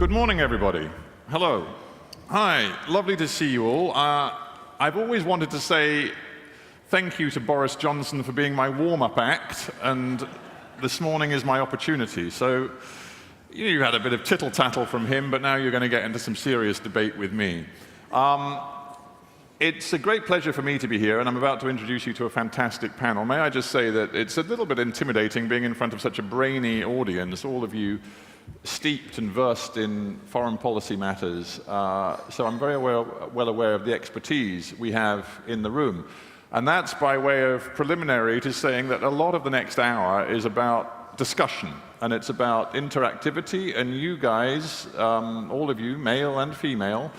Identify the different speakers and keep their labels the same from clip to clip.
Speaker 1: Good morning, everybody. Hello. Hi, lovely to see you all. I've always wanted to say thank you to Boris Johnson for being my warm-up act, and this morning is my opportunity. So you had a bit of tittle-tattle from him, but now you're going to get into some serious debate with me. It's a great pleasure for me to be here, and I'm about to introduce you to a fantastic panel. May I just say that it's a little bit intimidating being in front of such a brainy audience, all of you steeped and versed in foreign policy matters. So I'm very well aware of the expertise we have in the room. And that's by way of preliminary to saying that a lot of the next hour is about discussion, and it's about interactivity, and you guys, all of you, male and female,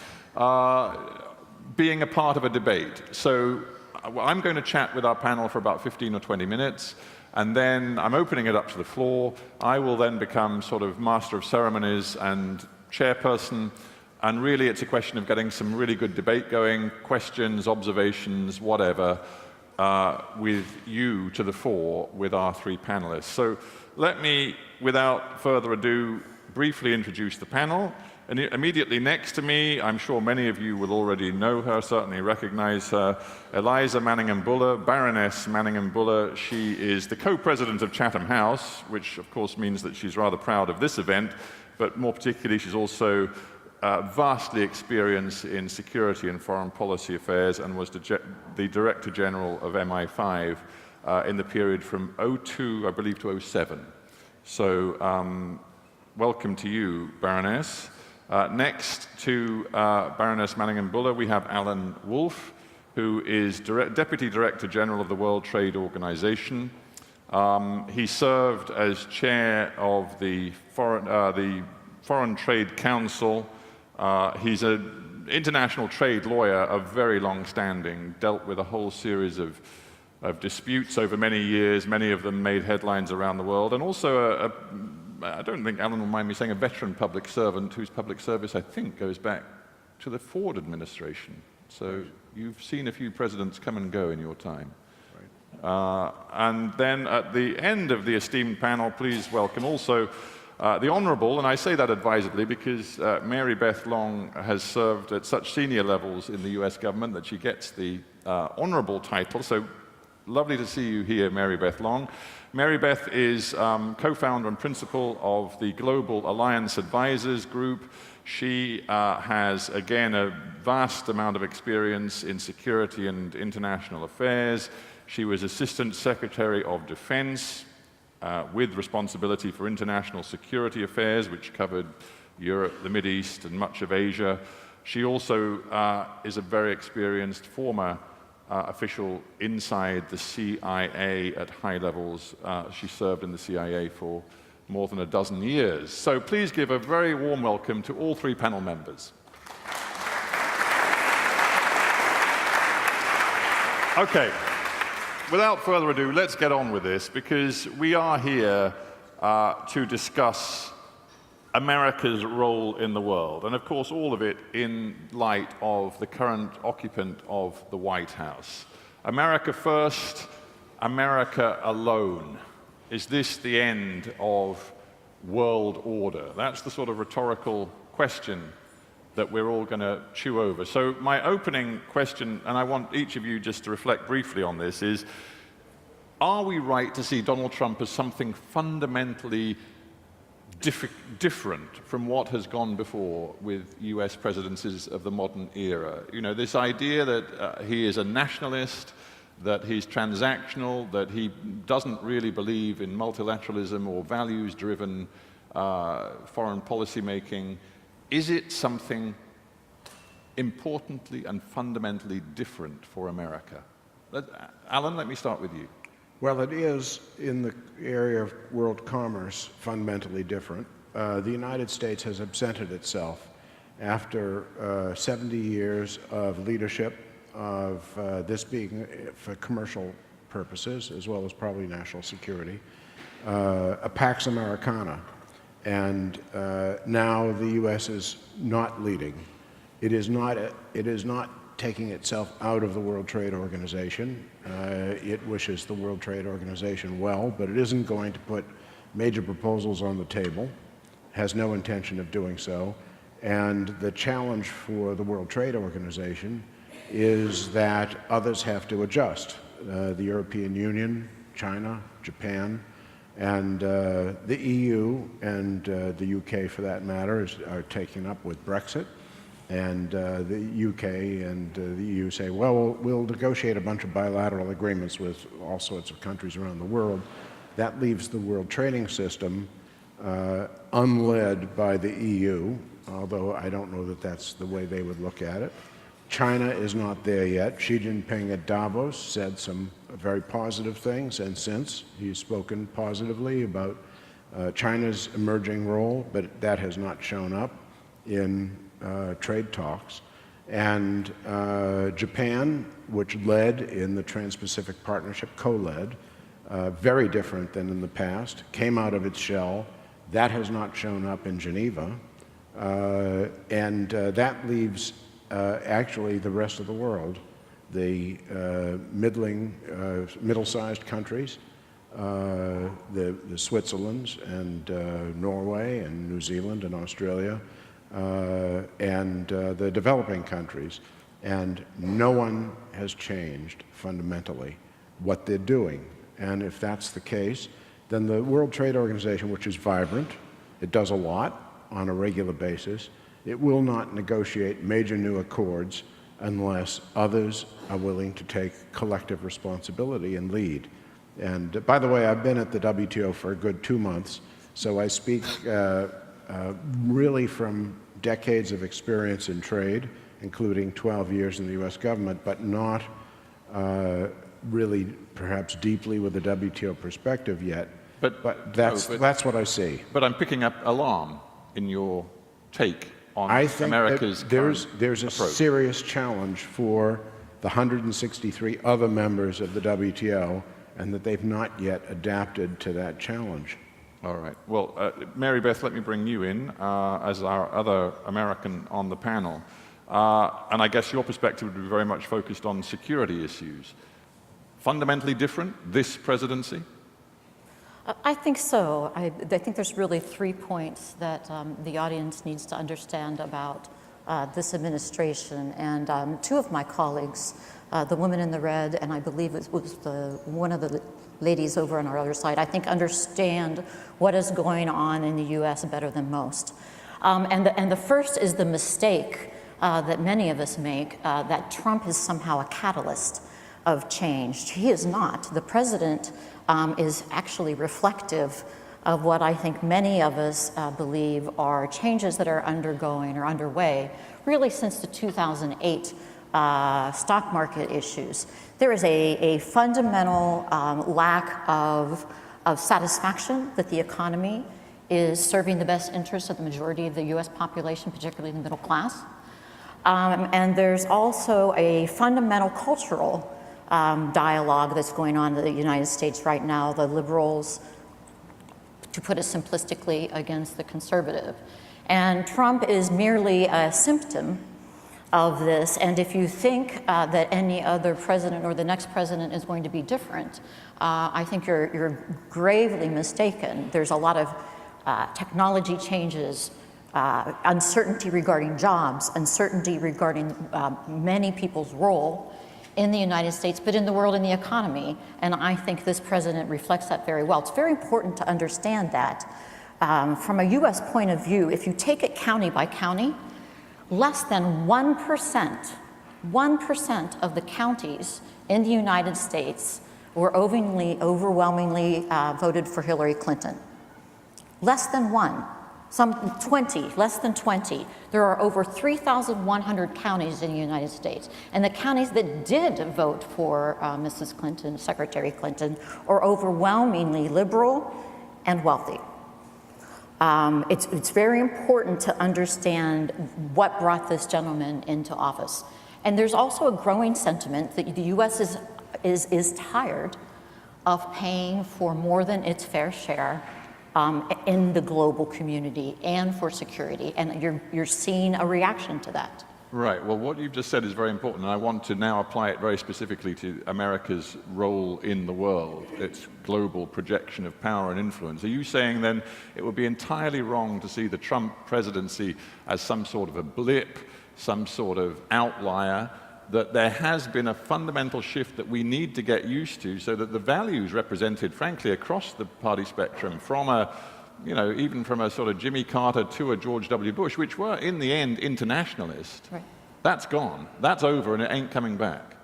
Speaker 1: being a part of a debate. So I'm going to chat with our panel for about 15 or 20 minutes, and then I'm opening it up to the floor. I will then become sort of master of ceremonies and chairperson, and really it's a question of getting some really good debate going, questions, observations, whatever, with you to the fore with our three panelists. So let me, without further ado, briefly introduce the panel. And immediately next to me, I'm sure many of you will already know her, certainly recognize her, Eliza Manningham-Buller, Baroness Manningham-Buller. She is the co-president of Chatham House, which of course means that she's rather proud of this event, but more particularly she's also vastly experienced in security and foreign policy affairs, and was the Director General of MI5 in the period from 2002, I believe, to 2007. So welcome to you, Baroness. Next to Baroness Manningham-Buller, we have Alan Wolfe, who is Deputy Director General of the World Trade Organization. He served as chair of the Foreign Trade Council. He's an international trade lawyer of very long standing, dealt with a whole series of disputes over many years, many of them made headlines around the world, and also I don't think Alan will mind me saying, a veteran public servant whose public service, I think, goes back to the Ford administration. So you've seen a few presidents come and go in your time. Right. And then at the end of the esteemed panel, please welcome also the Honourable, and I say that advisedly because Mary Beth Long has served at such senior levels in the US government that she gets the Honourable title. So lovely to see you here, Mary Beth Long. Mary Beth is co-founder and principal of the Global Alliance Advisors Group. She has, again, a vast amount of experience in security and international affairs. She was Assistant Secretary of Defense with responsibility for international security affairs, which covered Europe, the Mideast, and much of Asia. She also is a very experienced former official inside the CIA at high levels. She served in the CIA for more than a dozen years. So please give a very warm welcome to all three panel members. Okay, without further ado, let's get on with this, because we are here to discuss America's role in the world, and of course all of it in light of the current occupant of the White House. America first, America alone. Is this the end of world order? That's the sort of rhetorical question that we're all going to chew over. So my opening question, and I want each of you just to reflect briefly on this, is, are we right to see Donald Trump as something fundamentally different from what has gone before with US presidencies of the modern era? You know, this idea that he is a nationalist, that he's transactional, that he doesn't really believe in multilateralism or values-driven foreign policy making. Is it something importantly and fundamentally different for America? Alan, let me start with you.
Speaker 2: Well, it is, in the area of world commerce, fundamentally different. The United States has absented itself after 70 years of leadership, of this being for commercial purposes, as well as probably national security, a Pax Americana. And now the U.S. is not leading. It is not taking itself out of the World Trade Organization. It wishes the World Trade Organization well, but it isn't going to put major proposals on the table. has no intention of doing so. And the challenge for the World Trade Organization is that others have to adjust. The European Union, China, Japan, and the EU and the UK, for that matter, are taking up with Brexit. And the UK and the EU say, well, we'll negotiate a bunch of bilateral agreements with all sorts of countries around the world. That leaves the world trading system unled by the EU, although I don't know that that's the way they would look at it. China is not there yet. Xi Jinping at Davos said some very positive things, and since he's spoken positively about China's emerging role, but that has not shown up in trade talks. And Japan, which led in the Trans-Pacific Partnership, co-led, very different than in the past, came out of its shell. That has not shown up in Geneva. And that leaves actually the rest of the world, the middle-sized countries, the Switzerlands and Norway and New Zealand and Australia, and the developing countries. And no one has changed fundamentally what they're doing. And if that's the case, then the World Trade Organization, which is vibrant, it does a lot on a regular basis, it will not negotiate major new accords unless others are willing to take collective responsibility and lead. And by the way, I've been at the WTO for a good 2 months, so I speak really from decades of experience in trade, including 12 years in the US government, but not really perhaps deeply with the WTO perspective yet. But that's what I see.
Speaker 1: But I'm picking up alarm in your take on
Speaker 2: I think
Speaker 1: America's
Speaker 2: there's a
Speaker 1: approach.
Speaker 2: serious challenge for the 163 other members of the WTO, and that they've not yet adapted to that challenge.
Speaker 1: All right. Well, Mary Beth, let me bring you in as our other American on the panel. And I guess your perspective would be very much focused on security issues. Fundamentally different, this presidency?
Speaker 3: I think so. I think there's really 3 points that the audience needs to understand about this administration. And 2 of my colleagues, the woman in the red, and I believe it was one of the ladies over on our other side, I think understand what is going on in the US better than most. And the first is the mistake that many of us make, that Trump is somehow a catalyst of change. He is not. The president is actually reflective of what I think many of us believe are changes that are undergoing or underway really since the 2008 stock market issues. There is a fundamental lack of satisfaction that the economy is serving the best interests of the majority of the US population, particularly the middle class. And there's also a fundamental cultural dialogue that's going on in the United States right now, the liberals, to put it simplistically, against the conservative. And Trump is merely a symptom of this, and if you think that any other president or the next president is going to be different, I think you're gravely mistaken. There's a lot of technology changes, uncertainty regarding jobs, uncertainty regarding many people's role in the United States, but in the world, in the economy. And I think this president reflects that very well. It's very important to understand that. From a US point of view, if you take it county by county, less than 1% of the counties in the United States were overwhelmingly voted for Hillary Clinton. Less than 1. Some 20, less than 20. There are over 3,100 counties in the United States. And the counties that did vote for Mrs. Clinton, Secretary Clinton, are overwhelmingly liberal and wealthy. It's very important to understand what brought this gentleman into office. And there's also a growing sentiment that the US is tired of paying for more than its fair share in the global community and for security, and you're seeing a reaction to that.
Speaker 1: Right. Well, what you've just said is very important, and I want to now apply it very specifically to America's role in the world, its global projection of power and influence. Are you saying then it would be entirely wrong to see the Trump presidency as some sort of a blip, some sort of outlier, that there has been a fundamental shift that we need to get used to so that the values represented, frankly, across the party spectrum, from a even from a sort of Jimmy Carter to a George W. Bush, which were, in the end, internationalist,
Speaker 3: right.
Speaker 1: That's gone. That's over, and it ain't coming back.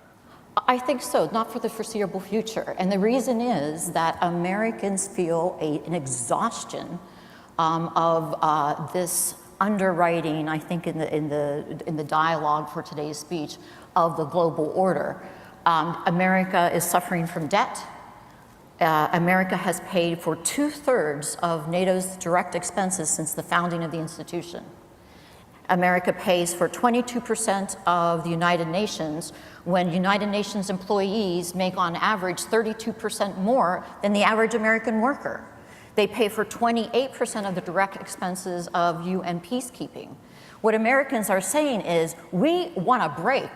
Speaker 3: I think so, not for the foreseeable future. And the reason is that Americans feel an exhaustion of this underwriting, I think, in the dialogue for today's speech, of the global order. America is suffering from debt. America has paid for 2/3 of NATO's direct expenses since the founding of the institution. America pays for 22% of the United Nations when United Nations employees make on average 32% more than the average American worker. They pay for 28% of the direct expenses of UN peacekeeping. What Americans are saying is, we want a break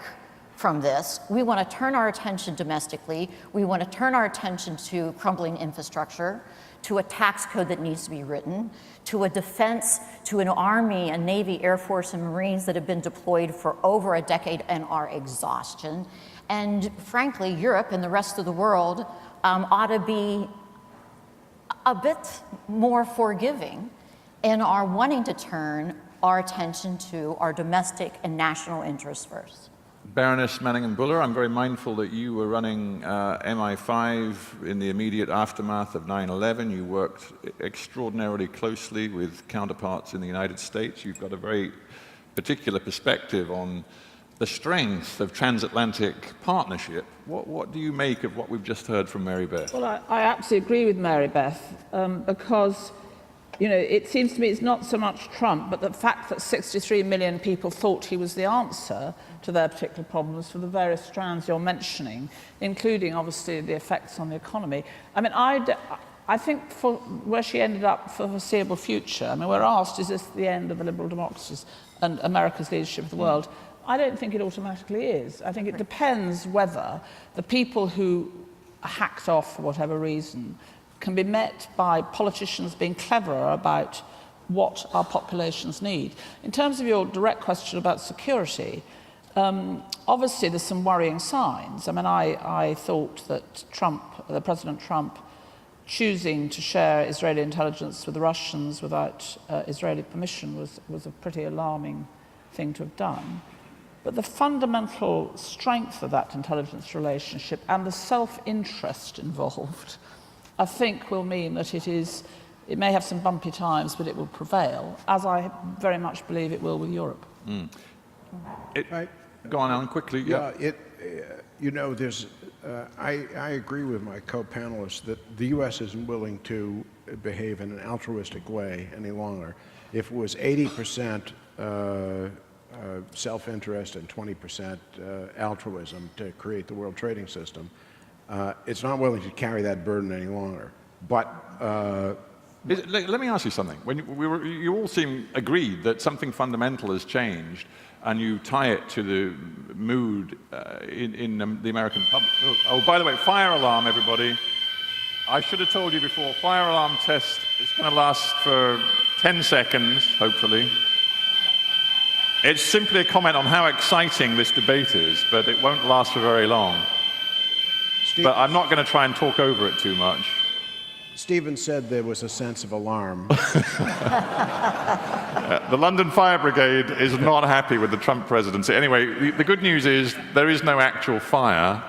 Speaker 3: from this. We want to turn our attention domestically. We want to turn our attention to crumbling infrastructure, to a tax code that needs to be written, to a defense, to an Army, a Navy, Air Force, and Marines that have been deployed for over a decade and are exhaustion. And frankly, Europe and the rest of the world ought to be a bit more forgiving and are wanting to turn our attention to our domestic and national interests first.
Speaker 1: Baroness Manningham-Buller, I'm very mindful that you were running MI5 in the immediate aftermath of 9/11. You worked extraordinarily closely with counterparts in the United States. You've got a very particular perspective on the strength of transatlantic partnership. What do you make of what we've just heard from Mary Beth?
Speaker 4: Well, I absolutely agree with Mary Beth, because it seems to me it's not so much Trump, but the fact that 63 million people thought he was the answer to their particular problems for the various strands you're mentioning, including, obviously, the effects on the economy. I mean, I think for where she ended up for the foreseeable future, I mean, we're asked, is this the end of the liberal democracies and America's leadership of the world? I don't think it automatically is. I think it depends whether the people who are hacked off for whatever reason can be met by politicians being cleverer about what our populations need. In terms of your direct question about security, obviously there's some worrying signs. I mean, I thought that President Trump, choosing to share Israeli intelligence with the Russians without Israeli permission was a pretty alarming thing to have done. But the fundamental strength of that intelligence relationship and the self-interest involved, I think, will mean that it may have some bumpy times, but it will prevail, as I very much believe it will with Europe.
Speaker 1: Go on, Alan, quickly.
Speaker 2: Yeah, I agree with my co-panelists that the U.S. isn't willing to behave in an altruistic way any longer. If it was 80% self-interest and 20% altruism to create the world trading system, it's not willing to carry that burden any longer. But
Speaker 1: let me ask you something. When you all seem agreed that something fundamental has changed, and you tie it to the mood in the American public. Oh, by the way, fire alarm, everybody. I should have told you before, fire alarm test is going to last for 10 seconds, hopefully. It's simply a comment on how exciting this debate is, but it won't last for very long. But I'm not going to try and talk over it too much.
Speaker 2: Stephen said there was a sense of alarm.
Speaker 1: The London Fire Brigade is not happy with the Trump presidency. Anyway, the good news is there is no actual fire.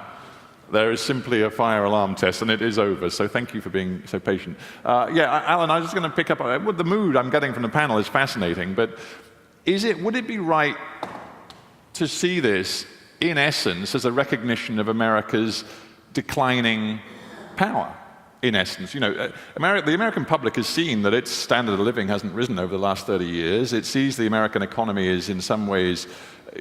Speaker 1: There is simply a fire alarm test, and it is over. So thank you for being so patient. Alan, I was just going to pick up on the mood I'm getting from the panel is fascinating. But would it be right to see this, in essence, as a recognition of America's declining power? In essence, the American public has seen that its standard of living hasn't risen over the last 30 years. It sees the American economy is in some ways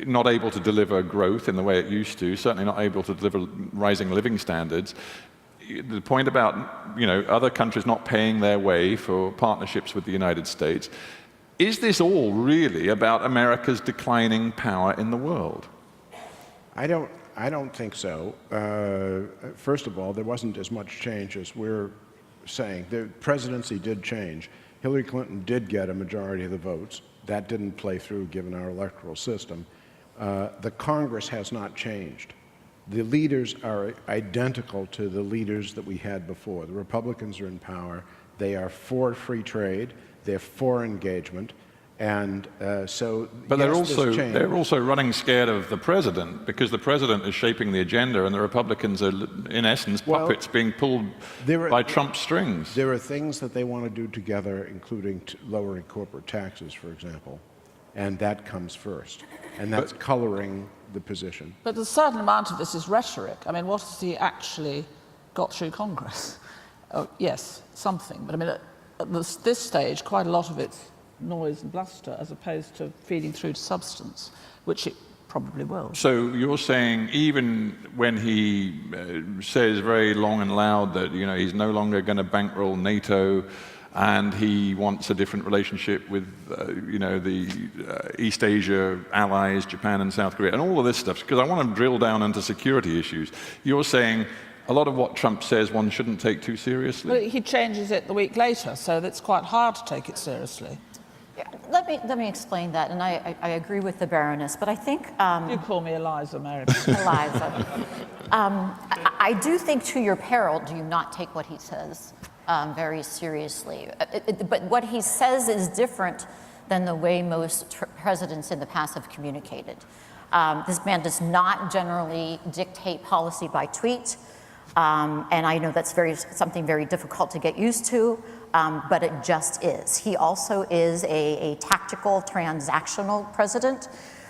Speaker 1: not able to deliver growth in the way it used to, certainly not able to deliver rising living standards. The point about other countries not paying their way for partnerships with the United States, is this all really about America's declining power in the world?
Speaker 2: I don't think so. First of all, there wasn't as much change as we're saying. The presidency did change. Hillary Clinton did get a majority of the votes. That didn't play through given our electoral system. The Congress has not changed. The leaders are identical to the leaders that we had before. The Republicans are in power. They are for free trade. They're for engagement. And so,
Speaker 1: but
Speaker 2: yes,
Speaker 1: they're also running scared of the president, because the president is shaping the agenda and the Republicans are, in essence, puppets being pulled by Trump's strings.
Speaker 2: There are things that they want to do together, including lowering corporate taxes, for example, and that comes first. And that's coloring the position.
Speaker 4: But a certain amount of this is rhetoric. I mean, what has he actually got through Congress? Oh, yes, something. But I mean, at this stage, quite a lot of it's noise and bluster as opposed to feeding through to substance, which it probably will.
Speaker 1: So you're saying even when he says very long and loud that, you know, he's no longer going to bankroll NATO and he wants a different relationship with, you know, the East Asia allies, Japan and South Korea, and all of this stuff, because I want to drill down into security issues. You're saying a lot of what Trump says one shouldn't take too seriously?
Speaker 4: Well, he changes it the week later, so it's quite hard to take it seriously.
Speaker 3: Yeah, let me explain that, and I agree with the Baroness, but I think...
Speaker 4: You call me Eliza, Mary.
Speaker 3: Eliza. I do think, to your peril, do you not take what he says very seriously. But what he says is different than the way most presidents in the past have communicated. This man does not generally dictate policy by tweet, and I know that's something very difficult to get used to, but it just is. He also is a tactical, transactional president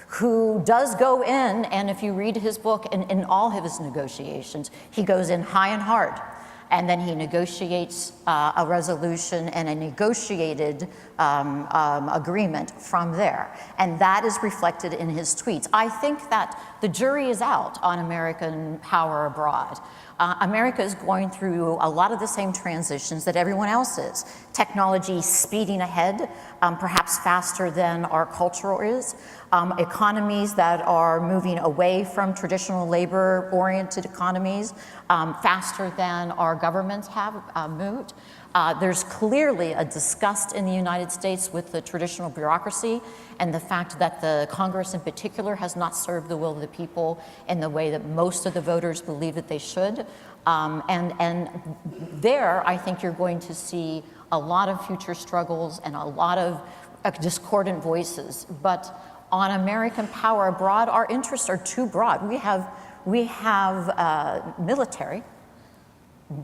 Speaker 3: who does go in, and if you read his book, in all of his negotiations, he goes in high and hard. And then he negotiates a resolution and a negotiated agreement from there. And that is reflected in his tweets. I think that the jury is out on American power abroad. America is going through a lot of the same transitions that everyone else is. Technology speeding ahead, perhaps faster than our culture is. Economies that are moving away from traditional labor-oriented economies faster than our governments have moved. There's clearly a disgust in the United States with the traditional bureaucracy and the fact that the Congress in particular has not served the will of the people in the way that most of the voters believe that they should. And there, I think you're going to see a lot of future struggles and a lot of discordant voices. But on American power abroad, our interests are too broad. We have military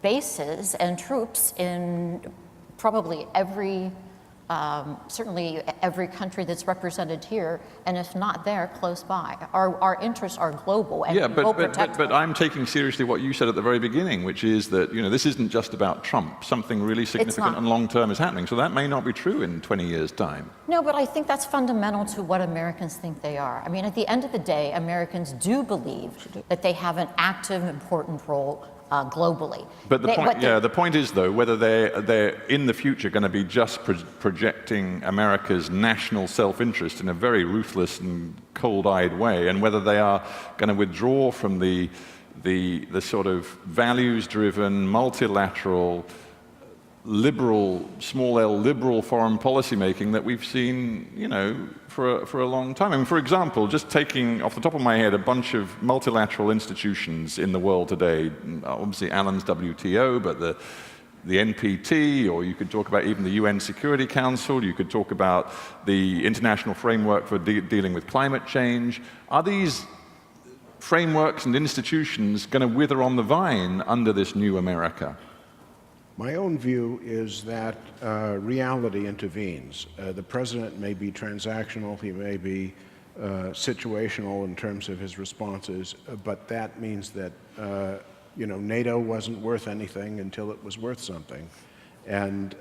Speaker 3: bases and troops in probably certainly every country that's represented here, and if not there, close by. Our interests are global, and we will protect them.
Speaker 1: But I'm taking seriously what you said at the very beginning, which is that, you know, this isn't just about Trump. Something really significant and long-term is happening. So that may not be true in 20 years' time.
Speaker 3: No, but I think that's fundamental to what Americans think they are. I mean, at the end of the day, Americans do believe that they have an active, important role globally.
Speaker 1: But the point is, though, whether they're in the future going to be just projecting America's national self-interest in a very ruthless and cold-eyed way, and whether they are going to withdraw from the sort of values-driven, multilateral, liberal, small L liberal foreign policy making that we've seen, you know, for a long time. I mean, for example, just taking off the top of my head a bunch of multilateral institutions in the world today, obviously Alan's WTO, but the NPT, or you could talk about even the UN Security Council, you could talk about the International Framework for dealing with climate change. Are these frameworks and institutions going to wither on the vine under this new America?
Speaker 2: My own view is that reality intervenes. The president may be transactional, he may be situational in terms of his responses, but that means that you know, NATO wasn't worth anything until it was worth something. And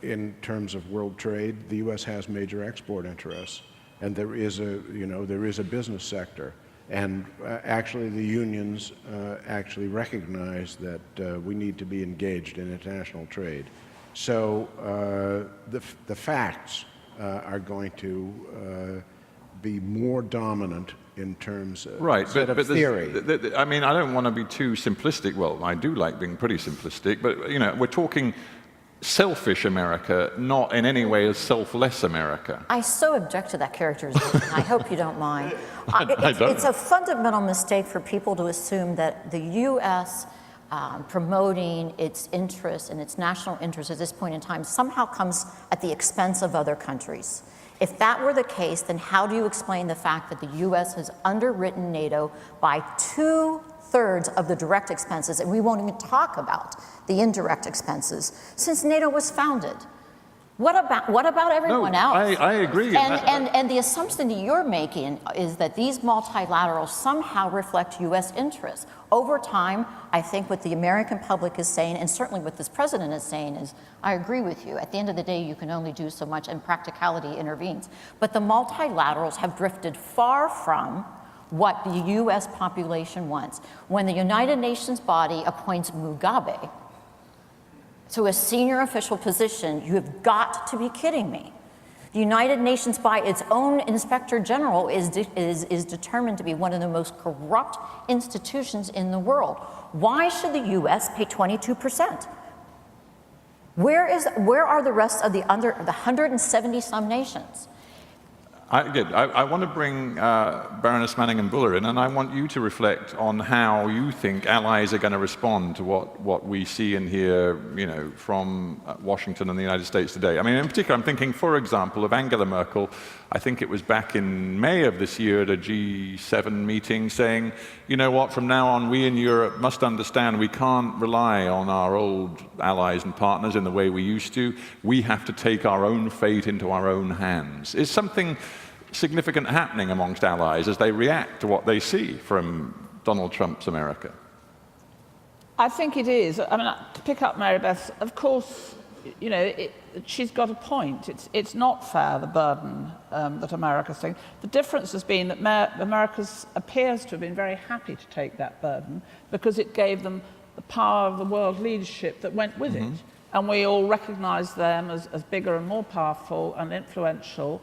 Speaker 2: in terms of world trade, the U.S. has major export interests, and there is a business sector. And actually, the unions actually recognize that we need to be engaged in international trade. So the facts are going to be more dominant in terms of,
Speaker 1: right,
Speaker 2: of theory.
Speaker 1: I mean, I don't want to be too simplistic. Well, I do like being pretty simplistic, but you know, we're talking selfish America, not in any way as selfless America.
Speaker 3: I so object to that characterization. I hope you don't mind.
Speaker 1: don't.
Speaker 3: It's a fundamental mistake for people to assume that the U.S. Promoting its interests and its national interests at this point in time somehow comes at the expense of other countries. If that were the case, then how do you explain the fact that the U.S. has underwritten NATO by 2/3 of the direct expenses, and we won't even talk about the indirect expenses, since NATO was founded? What about everyone else?
Speaker 1: I agree.
Speaker 3: And the assumption that you're making is that these multilaterals somehow reflect U.S. interests. Over time, I think what the American public is saying, and certainly what this president is saying, is I agree with you. At the end of the day, you can only do so much, and practicality intervenes. But the multilaterals have drifted far from what the U.S. population wants. When the United Nations body appoints Mugabe to a senior official position, you have got to be kidding me. The United Nations, by its own Inspector General, is determined to be one of the most corrupt institutions in the world. Why should the U.S. pay 22%? Where are the rest of the 170-some nations?
Speaker 1: I want to bring Baroness Manningham-Buller in, and I want you to reflect on how you think allies are going to respond to what we see and hear, you know, from Washington and the United States today. I mean, in particular, I'm thinking, for example, of Angela Merkel. I think it was back in May of this year at a G7 meeting, saying, you know what, from now on, we in Europe must understand we can't rely on our old allies and partners in the way we used to. We have to take our own fate into our own hands. Is something significant happening amongst allies as they react to what they see from Donald Trump's America?
Speaker 4: I think it is. I mean, to pick up Mary Beth, of course, you know, she's got a point. It's not fair, the burden that America's taking. The difference has been that America appears to have been very happy to take that burden because it gave them the power of the world leadership that went with it. And we all recognise them as bigger and more powerful and influential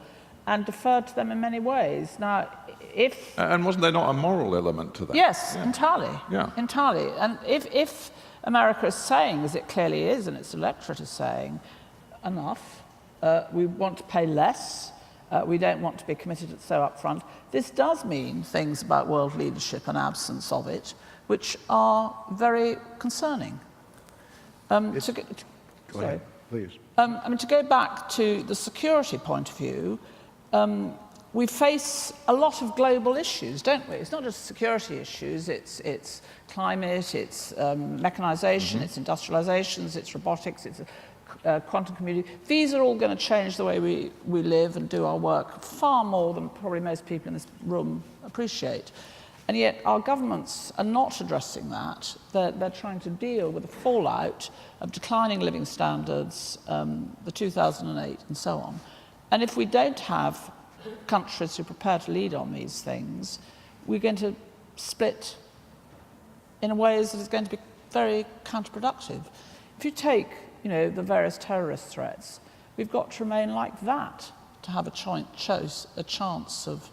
Speaker 4: and deferred to them in many ways. Now, if...
Speaker 1: And wasn't there not a moral element to that?
Speaker 4: Yes, yeah. Entirely.
Speaker 1: Yeah.
Speaker 4: Entirely. And if America is saying, as it clearly is, and its electorate is saying, enough, we want to pay less, we don't want to be committed so up front, this does mean things about world leadership and absence of it, which are very concerning.
Speaker 2: Go ahead, please.
Speaker 4: I mean, to go back to the security point of view, we face a lot of global issues, don't we? It's not just security issues, it's climate, it's mechanization, it's industrializations, it's robotics, it's quantum computing. These are all going to change the way we live and do our work far more than probably most people in this room appreciate. And yet our governments are not addressing that. They're trying to deal with the fallout of declining living standards, the 2008 and so on. And if we don't have countries who are prepared to lead on these things, we're going to split in ways that is going to be very counterproductive. If you take, you know, the various terrorist threats, we've got to remain like that to have a chance of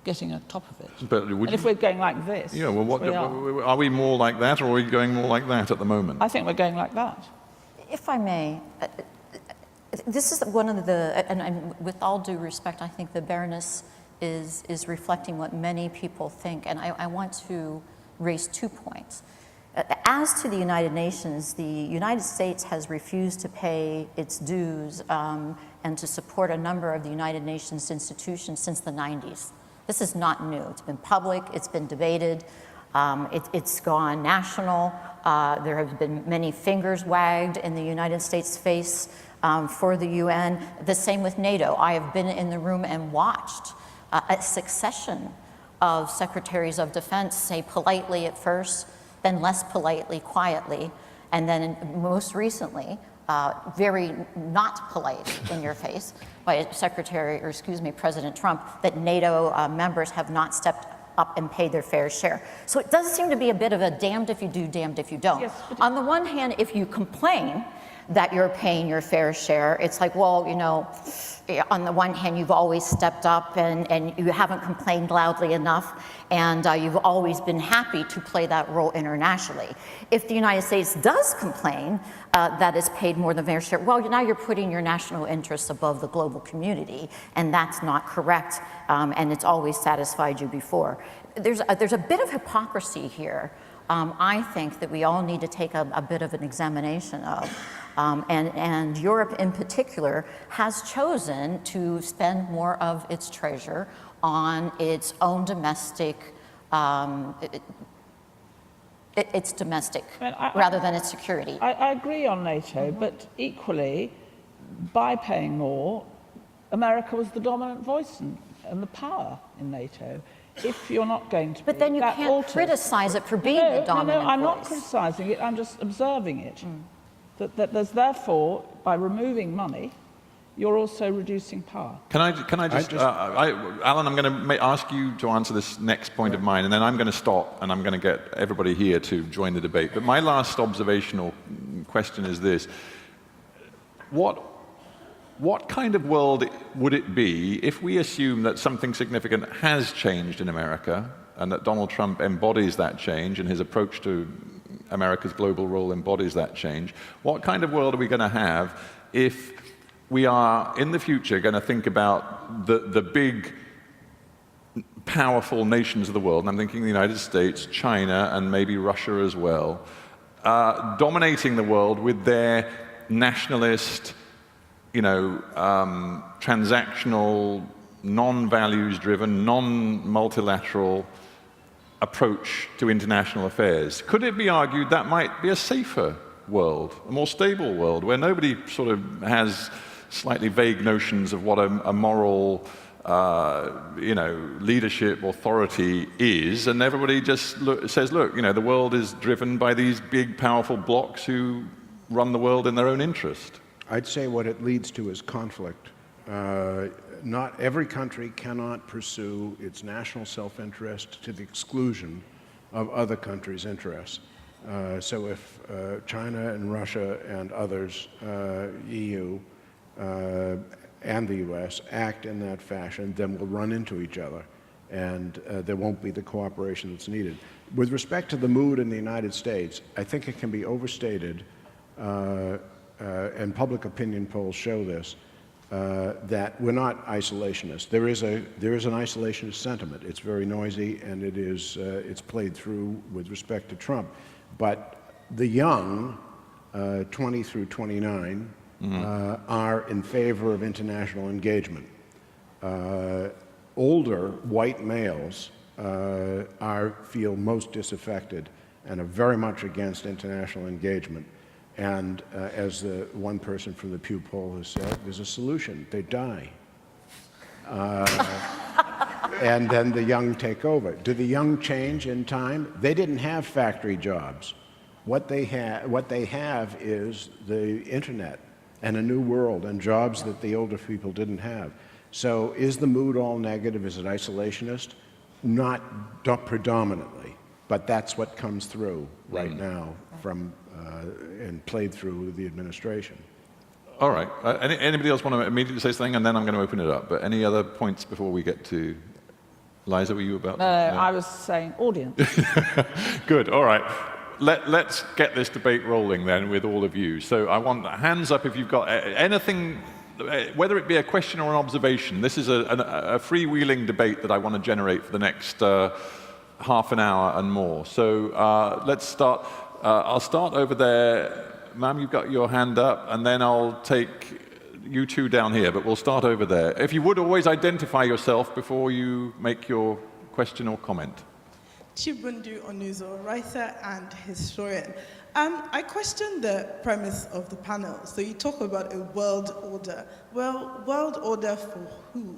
Speaker 4: getting on top of it.
Speaker 1: But
Speaker 4: and if we're going like this,
Speaker 1: yeah, well, are we more like that, or are we going more like that at the moment?
Speaker 4: I think we're going like that.
Speaker 3: If I may, this is one of the, and with all due respect, I think the Baroness is reflecting what many people think, and I want to raise 2 points. As to the United Nations, the United States has refused to pay its dues and to support a number of the United Nations institutions since the 90s. This is not new. It's been public, it's been debated, it's gone national. There have been many fingers wagged in the United States' face for the UN. The same with NATO. I have been in the room and watched a succession of secretaries of defense say politely at first, then less politely, quietly, and then most recently, very not polite in your face by President Trump, that NATO members have not stepped up and paid their fair share. So it does seem to be a bit of a damned if you do, damned if you don't.
Speaker 4: Yes,
Speaker 3: on the one hand, if you complain that you're paying your fair share. It's like, well, you know, on the one hand, you've always stepped up and you haven't complained loudly enough, and you've always been happy to play that role internationally. If the United States does complain that it's paid more than fair share, well, now you're putting your national interests above the global community, and that's not correct, and it's always satisfied you before. There's a bit of hypocrisy here. I think that we all need to take a bit of an examination of. And Europe in particular has chosen to spend more of its treasure on its own domestic, rather than its security.
Speaker 4: I agree on NATO, but equally, by paying more, America was the dominant voice and the power in NATO. If you're not going to
Speaker 3: But then you can't criticize it for being the dominant voice.
Speaker 4: I'm not criticizing it, I'm just observing it. That there's therefore, by removing money, you're also reducing power.
Speaker 1: Can I just Alan, I'm going to ask you to answer this next point of mine, and then I'm going to stop, and I'm going to get everybody here to join the debate. But my last observational question is this. What kind of world would it be if we assume that something significant has changed in America, and that Donald Trump embodies that change, and his approach to America's global role embodies that change? What kind of world are we going to have if we are, in the future, going to think about the big, powerful nations of the world, and I'm thinking the United States, China, and maybe Russia as well, dominating the world with their nationalist, transactional, non-values-driven, non-multilateral approach to international affairs? Could it be argued that might be a safer world, a more stable world, where nobody sort of has slightly vague notions of what a moral, leadership, authority is, and everybody just says, look, the world is driven by these big, powerful blocs who run the world in their own interest?
Speaker 2: I'd say what it leads to is conflict. Not every country cannot pursue its national self-interest to the exclusion of other countries' interests. So if China and Russia and others, EU and the US, act in that fashion, then we'll run into each other, and there won't be the cooperation that's needed. With respect to the mood in the United States, I think it can be overstated, and public opinion polls show this, that we're not isolationists. There is an isolationist sentiment. It's very noisy, and it's played through with respect to Trump. But the young, 20 through 29, are in favor of international engagement. Older white males feel most disaffected and are very much against international engagement. And as the one person from the Pew poll has said, there's a solution. They die. And then the young take over. Do the young change in time? They didn't have factory jobs. What they have is the internet and a new world and jobs that the older people didn't have. So is the mood all negative? Is it isolationist? Not predominantly, but that's what comes through right now from and played through the administration.
Speaker 1: All right. Anybody else want to immediately say something, and then I'm going to open it up. But any other points before we get to Liza? Were you about?
Speaker 4: No, I was saying audience.
Speaker 1: Good. All right. Let's get this debate rolling then with all of you. So I want hands up if you've got anything, whether it be a question or an observation. This is a freewheeling debate that I want to generate for the next half an hour and more. So let's start. I'll start over there. Ma'am, you've got your hand up, and then I'll take you two down here, but we'll start over there. If you would always identify yourself before you make your question or comment.
Speaker 5: Chibundu Onuzo, writer and historian. I question the premise of the panel. So you talk about a world order. Well, world order for who?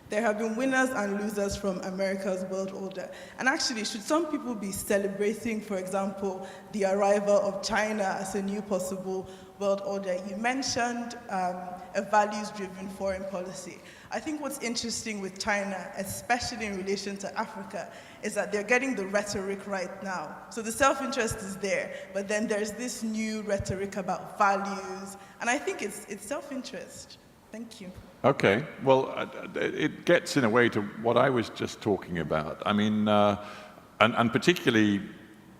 Speaker 5: There have been winners and losers from America's world order. And actually, should some people be celebrating, for example, the arrival of China as a new possible world order. You mentioned a values-driven foreign policy. I think what's interesting with China, especially in relation to Africa, is that they're getting the rhetoric right now. So the self-interest is there, but then there's this new rhetoric about values, and I think it's self-interest. Thank you.
Speaker 1: Okay, well, it gets in a way to what I was just talking about. I mean, and particularly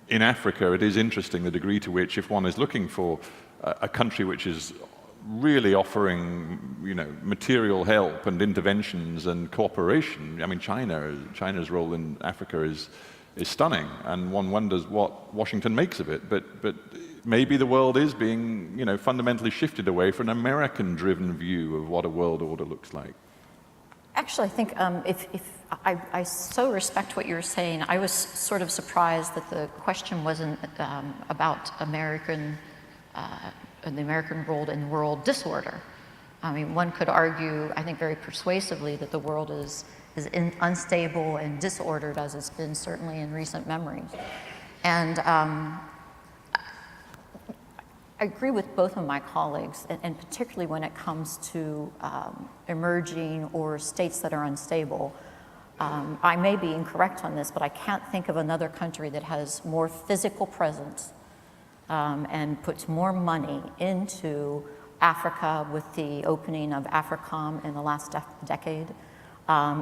Speaker 1: in Africa, it is interesting the degree to which, if one is looking for a country which is really offering, material help and interventions and cooperation. I mean, China's role in Africa is stunning, and one wonders what Washington makes of it. But maybe the world is being, fundamentally shifted away from an American-driven view of what a world order looks like.
Speaker 3: Actually, I think if I so respect what you're saying. I was sort of surprised that the question wasn't about the American role in world disorder. I mean, one could argue, I think very persuasively, that the world is unstable and disordered as it's been certainly in recent memory. And I agree with both of my colleagues, and particularly when it comes to emerging or states that are unstable. I may be incorrect on this, but I can't think of another country that has more physical presence and puts more money into Africa with the opening of AFRICOM in the last decade,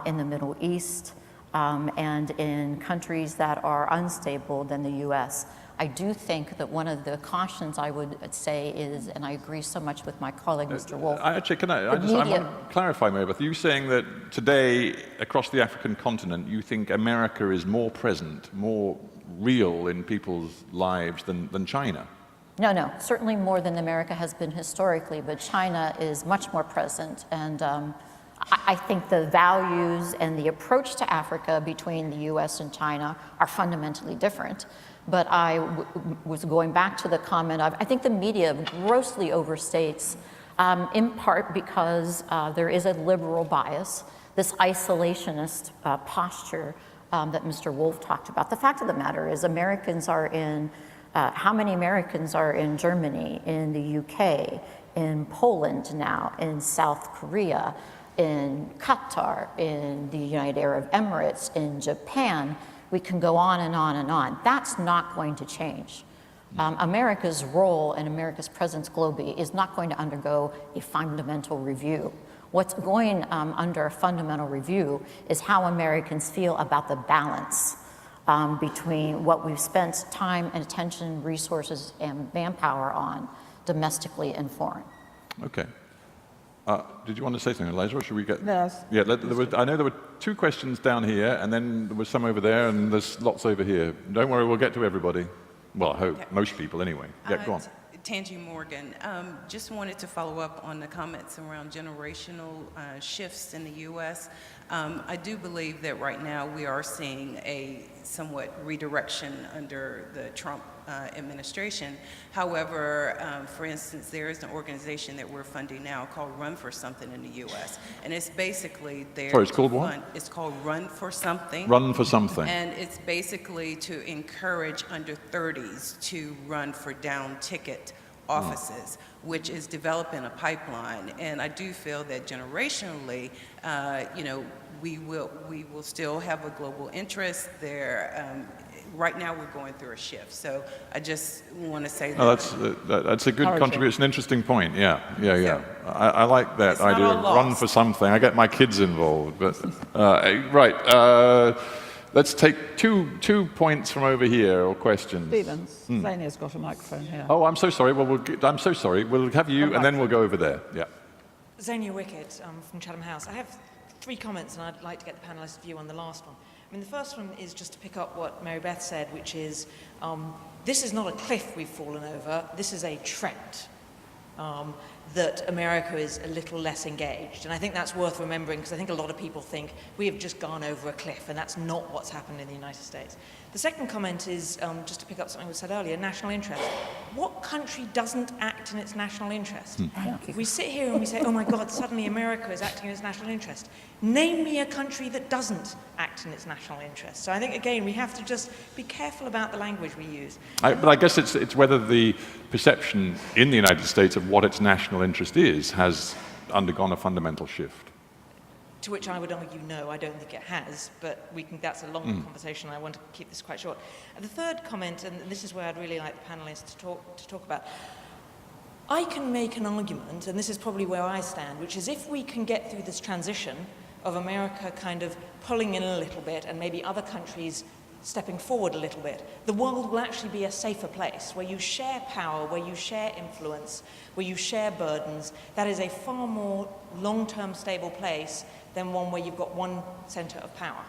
Speaker 3: in the Middle East, and in countries that are unstable than the US. I do think that one of the cautions I would say is, and I agree so much with my colleague, Mr. Wolf.
Speaker 1: Actually, I want to clarify, Marybeth. Are you saying that today, across the African continent, you think America is more present, more real in people's lives than China?
Speaker 3: No, certainly more than America has been historically, but China is much more present. And I think the values and the approach to Africa between the US and China are fundamentally different. But I was going back to the comment of, I think the media grossly overstates, in part because there is a liberal bias, this isolationist posture that Mr. Wolf talked about. The fact of the matter is Americans are in, how many Americans are in Germany, in the UK, in Poland now, in South Korea, in Qatar, in the United Arab Emirates, in Japan? We can go on and on and on. That's not going to change. America's role and America's presence globally is not going to undergo a fundamental review. What's going under a fundamental review is how Americans feel about the balance between what we've spent time and attention, resources, and manpower on domestically and foreign.
Speaker 1: Okay. Did you want to say something, Eliza, or should we get...
Speaker 4: Yes.
Speaker 1: Yeah, I know there were two questions down here, and then there was some over there, and there's lots over here. Don't worry, we'll get to everybody. Well, I hope. Okay. Most people, anyway. Yeah, go on.
Speaker 6: Tangi Morgan, just wanted to follow up on the comments around generational shifts in the U.S. I do believe that right now we are seeing a somewhat redirection under the Trump administration. However, for instance, there is an organization that we're funding now called Run for Something in the U.S. And it's basically there.
Speaker 1: Sorry, it's called what?
Speaker 6: It's called Run for Something.
Speaker 1: Run for Something.
Speaker 6: And it's basically to encourage under 30s to run for down ticket offices, which is developing a pipeline. And I do feel that generationally, we will still have a global interest there. Right now, we're going through a shift. So I just want to say that.
Speaker 1: That's a good contribution, an interesting point. Yeah. I like that idea of run for something. I get my kids involved. But right. Let's take two points from over here, or questions.
Speaker 4: Stevens, Zania's got a microphone here.
Speaker 1: Oh, I'm so sorry. Well, I'm so sorry. We'll have you, and then we'll go over there. Yeah.
Speaker 7: Zania Wickett from Chatham House. I have 3 comments, and I'd like to get the panelists' view on the last one. I mean, the first one is just to pick up what Mary Beth said, which is this is not a cliff we've fallen over. This is a trend. that America is a little less engaged. And I think that's worth remembering, because I think a lot of people think we have just gone over a cliff, and that's not what's happened in the United States. The second comment is, just to pick up something we said earlier, national interest. What country doesn't act in its national interest? We sit here and we say, oh my God, suddenly America is acting in its national interest. Name me a country that doesn't act in its national interest. So I think, again, we have to just be careful about the language we use.
Speaker 1: But I guess it's whether the perception in the United States of what its national interest is has undergone a fundamental shift.
Speaker 7: To which I would argue, no, I don't think it has, but that's a long conversation. I want to keep this quite short. And the third comment, and this is where I'd really like the panelists to talk about, I can make an argument, and this is probably where I stand, which is if we can get through this transition of America kind of pulling in a little bit and maybe other countries stepping forward a little bit, the world will actually be a safer place where you share power, where you share influence, where you share burdens. That is a far more long-term stable place than one where you've got one center of power,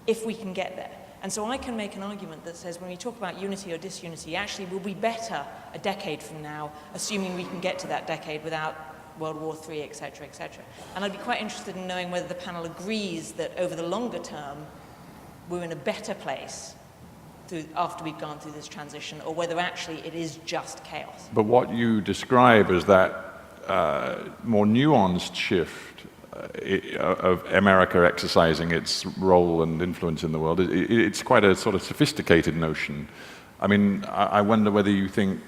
Speaker 7: if we can get there. And so I can make an argument that says when we talk about unity or disunity, actually we'll be better a decade from now, assuming we can get to that decade without World War III, et cetera, et cetera. And I'd be quite interested in knowing whether the panel agrees that over the longer term, we're in a better place after we've gone through this transition, or whether actually it is just chaos.
Speaker 1: But what you describe as that more nuanced shift of America exercising its role and influence in the world, it's quite a sort of sophisticated notion. I mean, I wonder whether you think,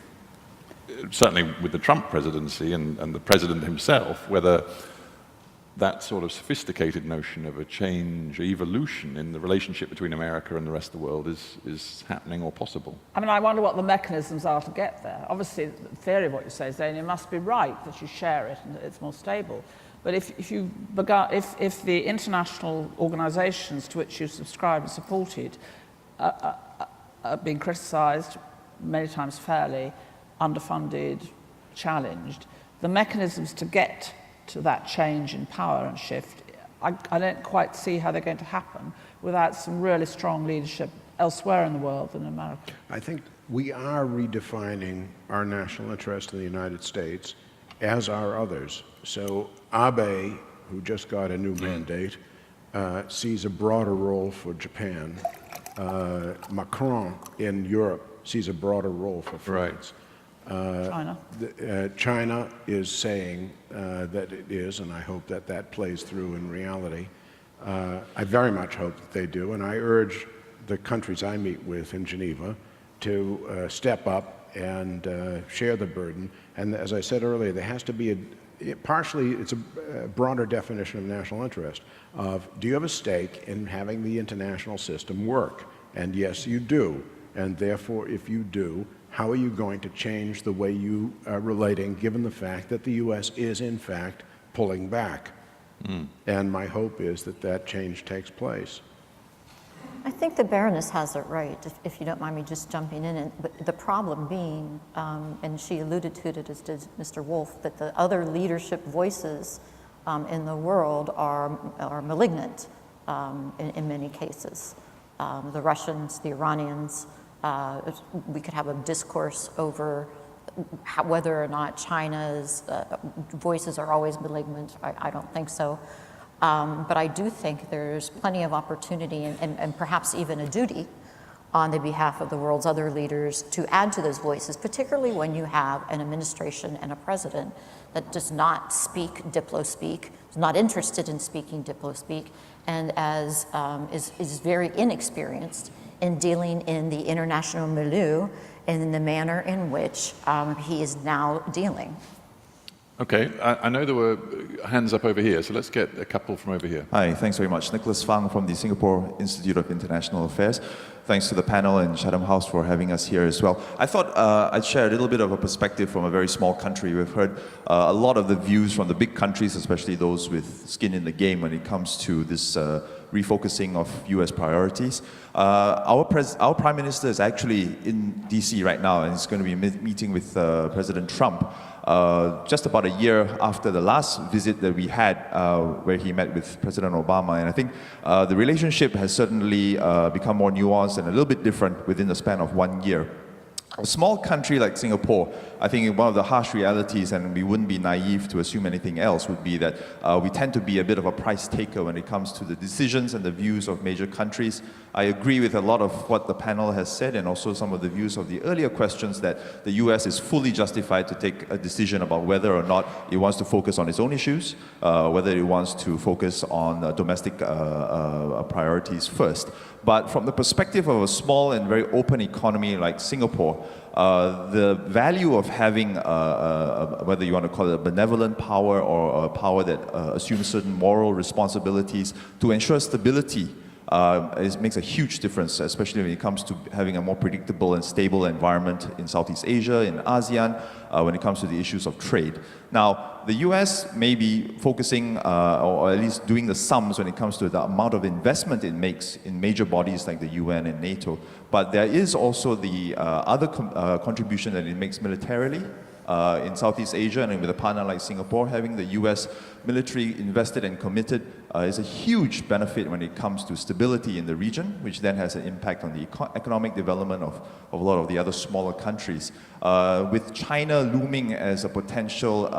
Speaker 1: certainly with the Trump presidency and the president himself, whether that sort of sophisticated notion of a change, evolution in the relationship between America and the rest of the world is happening or possible.
Speaker 4: I mean, I wonder what the mechanisms are to get there. Obviously, the theory of what you say is then you must be right that you share it and that it's more stable. But if the international organizations to which you subscribe and supported are being criticized, many times fairly, underfunded, challenged, the mechanisms to get to that change in power and shift, I don't quite see how they're going to happen without some really strong leadership elsewhere in the world than in America.
Speaker 2: I think we are redefining our national interest in the United States, as are others. So Abe, who just got a new mandate, sees a broader role for Japan. Macron in Europe sees a broader role for France.
Speaker 4: China.
Speaker 2: China is saying that it is, and I hope that that plays through in reality. I very much hope that they do, and I urge the countries I meet with in Geneva to step up and share the burden. And as I said earlier, there has to be partially it's a broader definition of national interest of, do you have a stake in having the international system work? And yes, you do. And therefore, if you do, how are you going to change the way you are relating, given the fact that the U.S. is, in fact, pulling back? And my hope is that that change takes place.
Speaker 3: I think the Baroness has it right, if you don't mind me just jumping in. And the problem being, and she alluded to it as did Mr. Wolf, that the other leadership voices in the world are malignant in many cases. The Russians, the Iranians, we could have a discourse over whether or not China's voices are always malignant. I don't think so. But I do think there's plenty of opportunity and perhaps even a duty on the behalf of the world's other leaders to add to those voices, particularly when you have an administration and a president that does not speak diplo-speak, is not interested in speaking diplo-speak, and is very inexperienced in dealing in the international milieu in the manner in which he is now dealing.
Speaker 1: Okay, I know there were hands up over here, so let's get a couple from over here.
Speaker 8: Hi, thanks very much. Nicholas Fang from the Singapore Institute of International Affairs. Thanks to the panel and Chatham House for having us here as well. I thought I'd share a little bit of a perspective from a very small country. We've heard a lot of the views from the big countries, especially those with skin in the game when it comes to this refocusing of US priorities. Our Prime Minister is actually in DC right now, and he's going to be meeting with President Trump just about a year after the last visit that we had where he met with President Obama. And I think the relationship has certainly become more nuanced and a little bit different within the span of 1 year. A small country like Singapore, I think one of the harsh realities, and we wouldn't be naive to assume anything else, would be that we tend to be a bit of a price taker when it comes to the decisions and the views of major countries. I agree with a lot of what the panel has said, and also some of the views of the earlier questions, that the US is fully justified to take a decision about whether or not it wants to focus on its own issues, whether it wants to focus on domestic priorities first. But from the perspective of a small and very open economy like Singapore, the value of having, whether you want to call it a benevolent power or a power that assumes certain moral responsibilities to ensure stability, makes a huge difference, especially when it comes to having a more predictable and stable environment in Southeast Asia, in ASEAN, when it comes to the issues of trade. Now, the US may be focusing, or at least doing the sums when it comes to the amount of investment it makes in major bodies like the UN and NATO, but there is also the other contribution that it makes militarily. In Southeast Asia, and with a partner like Singapore, having the US military invested and committed is a huge benefit when it comes to stability in the region, which then has an impact on the economic development of a lot of the other smaller countries. With China looming as a potential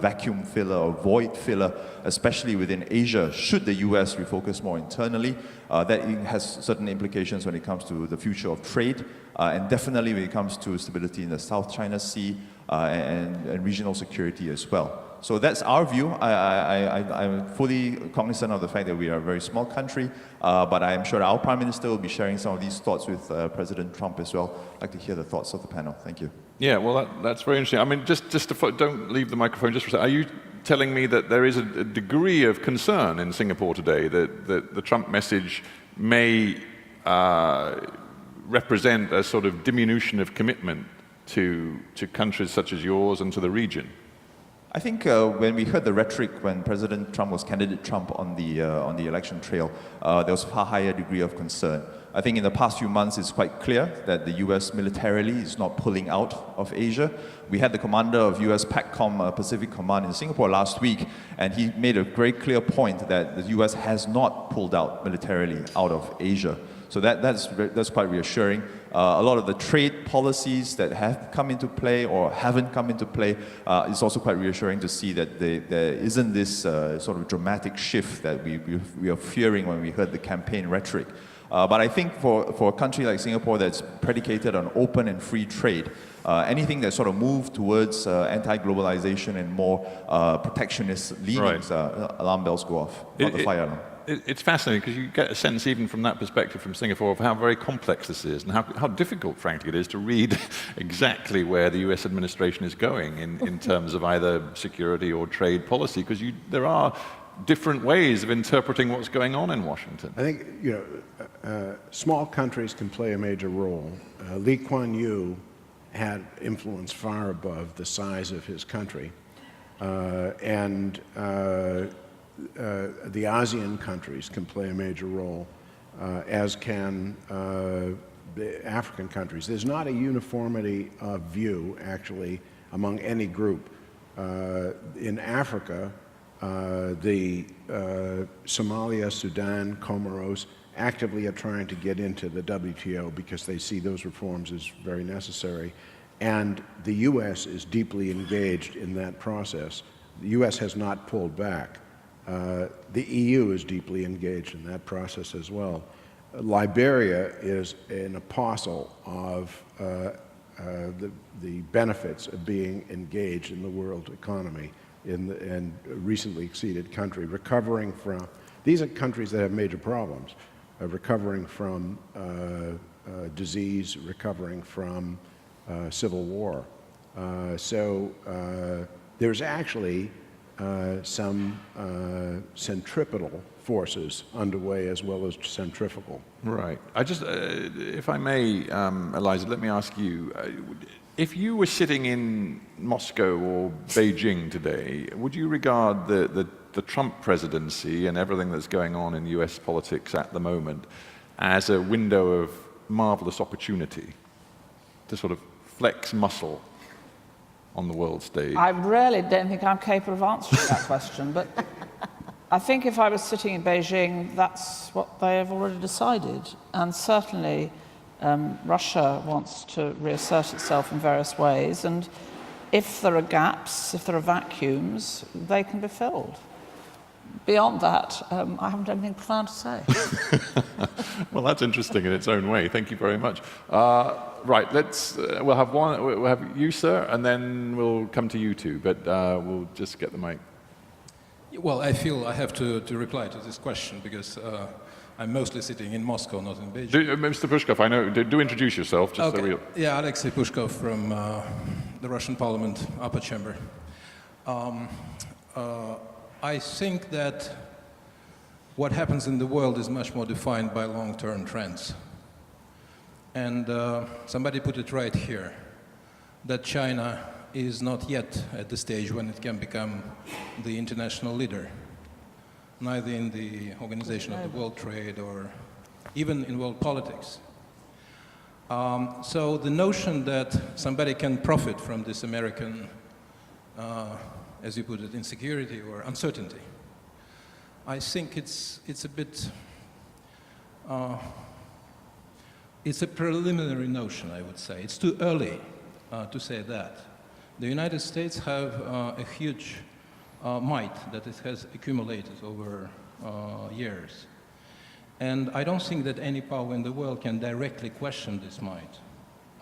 Speaker 8: vacuum filler or void filler, especially within Asia, should the US refocus more internally, that has certain implications when it comes to the future of trade, and definitely when it comes to stability in the South China Sea and regional security as well. So that's our view. I'm fully cognizant of the fact that we are a very small country, but I'm sure our Prime Minister will be sharing some of these thoughts with President Trump as well. I'd like to hear the thoughts of the panel. Thank you.
Speaker 1: Yeah, well, that's very interesting. I mean, just to, don't leave the microphone just for a second. Are you telling me that there is a degree of concern in Singapore today that the Trump message may represent a sort of diminution of commitment to countries such as yours and to the region?
Speaker 8: I think when we heard the rhetoric when President Trump was candidate Trump on the election trail, there was a far higher degree of concern. I think in the past few months it's quite clear that the US militarily is not pulling out of Asia. We had the commander of US PACOM Pacific Command in Singapore last week, and he made a very clear point that the US has not pulled out militarily out of Asia. So that's quite reassuring. A lot of the trade policies that have come into play or haven't come into play is also quite reassuring to see that there isn't this sort of dramatic shift that we are fearing when we heard the campaign rhetoric. But I think for a country like Singapore that's predicated on open and free trade, anything that sort of moved towards anti-globalization and more protectionist leanings, right, alarm bells go off, not the fire alarm.
Speaker 1: It's fascinating because you get a sense even from that perspective from Singapore of how very complex this is and how difficult, frankly, it is to read exactly where the US administration is going in terms of either security or trade policy, because there are different ways of interpreting what's going on in Washington.
Speaker 2: I think, small countries can play a major role. Lee Kuan Yew had influence far above the size of his country, and the ASEAN countries can play a major role, as can the African countries. There's not a uniformity of view, actually, among any group. In Africa, the Somalia, Sudan, Comoros actively are trying to get into the WTO because they see those reforms as very necessary. And the US is deeply engaged in that process. The US has not pulled back. The EU is deeply engaged in that process as well. Liberia is an apostle of the benefits of being engaged in the world economy and recently exceeded country, recovering from, these are countries that have major problems, recovering from disease, recovering from civil war. So there's actually some centripetal forces underway as well as centrifugal.
Speaker 1: Right. I just, if I may, Eliza, let me ask you, if you were sitting in Moscow or Beijing today, would you regard the Trump presidency and everything that's going on in US politics at the moment as a window of marvelous opportunity to sort of flex muscle on the world stage?
Speaker 4: I really don't think I'm capable of answering that question, but I think if I was sitting in Beijing, that's what they have already decided. And certainly Russia wants to reassert itself in various ways, and if there are gaps, if there are vacuums, they can be filled. Beyond that, I haven't anything profound to say.
Speaker 1: Well, that's interesting in its own way. Thank you very much. Right, we'll have we'll have you, sir, and then we'll come to you two, but we'll just get the mic.
Speaker 9: Well, I feel I have to reply to this question because I'm mostly sitting in Moscow, not in Beijing.
Speaker 1: Mr. Pushkov, I know, do introduce yourself. Just
Speaker 9: Okay.
Speaker 1: so we...
Speaker 9: Yeah, Alexei Pushkov from the Russian Parliament, upper chamber. I think that what happens in the world is much more defined by long-term trends. And somebody put it right here, that China is not yet at the stage when it can become the international leader, neither in the Organization of the World Trade or even in world politics. So the notion that somebody can profit from this American, as you put it, insecurity or uncertainty, I think it's a bit, it's a preliminary notion, I would say. It's too early to say that. The United States have a huge might that it has accumulated over years. And I don't think that any power in the world can directly question this might,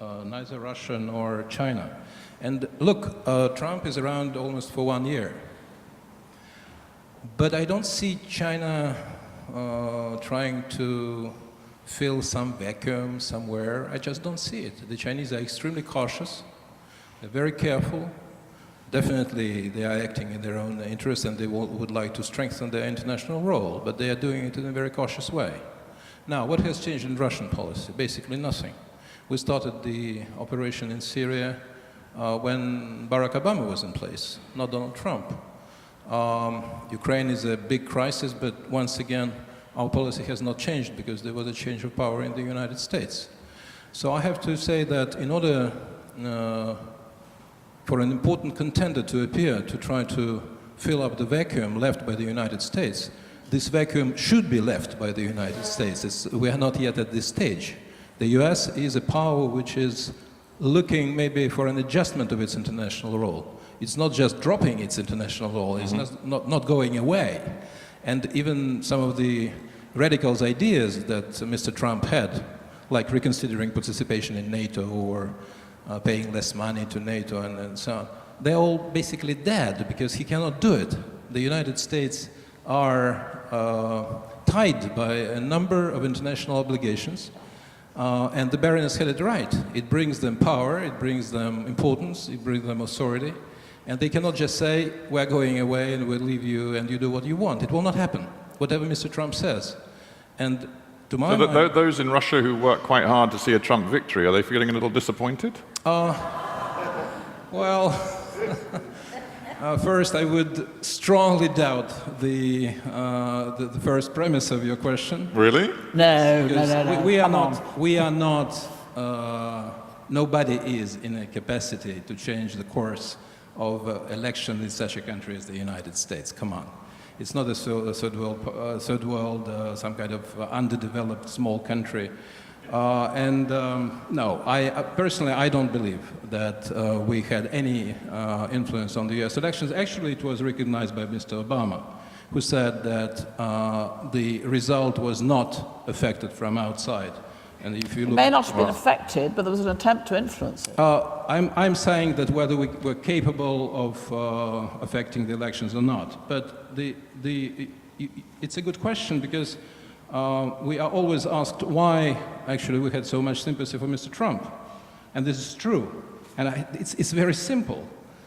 Speaker 9: neither Russia nor China. And look, Trump is around almost for 1 year. But I don't see China trying to fill some vacuum somewhere. I just don't see it. The Chinese are extremely cautious. They're very careful. Definitely, they are acting in their own interest and they would like to strengthen their international role, but they are doing it in a very cautious way. Now, what has changed in Russian policy? Basically nothing. We started the operation in Syria when Barack Obama was in place, not Donald Trump. Ukraine is a big crisis, but once again, our policy has not changed because there was a change of power in the United States. So I have to say that in order for an important contender to appear to try to fill up the vacuum left by the United States, this vacuum should be left by the United States. We are not yet at this stage. The US is a power which is looking maybe for an adjustment of its international role. It's not just dropping its international role, it's not going away. And even some of the radical ideas that Mr. Trump had, like reconsidering participation in NATO or paying less money to NATO and so on, they're all basically dead because he cannot do it. The United States are tied by a number of international obligations, and the Baroness had it right. It brings them power, it brings them importance, it brings them authority, and they cannot just say, we're going away and we'll leave you and you do what you want. It will not happen, whatever Mr. Trump says. And to my mind,
Speaker 1: those in Russia who work quite hard to see a Trump victory, are they feeling a little disappointed?
Speaker 9: Well, first I would strongly doubt the first premise of your question.
Speaker 1: Really?
Speaker 4: No.
Speaker 9: We are not, nobody is in a capacity to change the course of election in such a country as the United States. Come on. It's not a third world, some kind of underdeveloped small country. No, personally, I don't believe that we had any influence on the US elections. Actually, it was recognized by Mr. Obama, who said that the result was not affected from outside. And if you look,
Speaker 4: It may not have been affected, but there was an attempt to influence it.
Speaker 9: I'm saying that whether we were capable of affecting the elections or not. But it's a good question because we are always asked why actually we had so much sympathy for Mr. Trump. And this is true. And it's very simple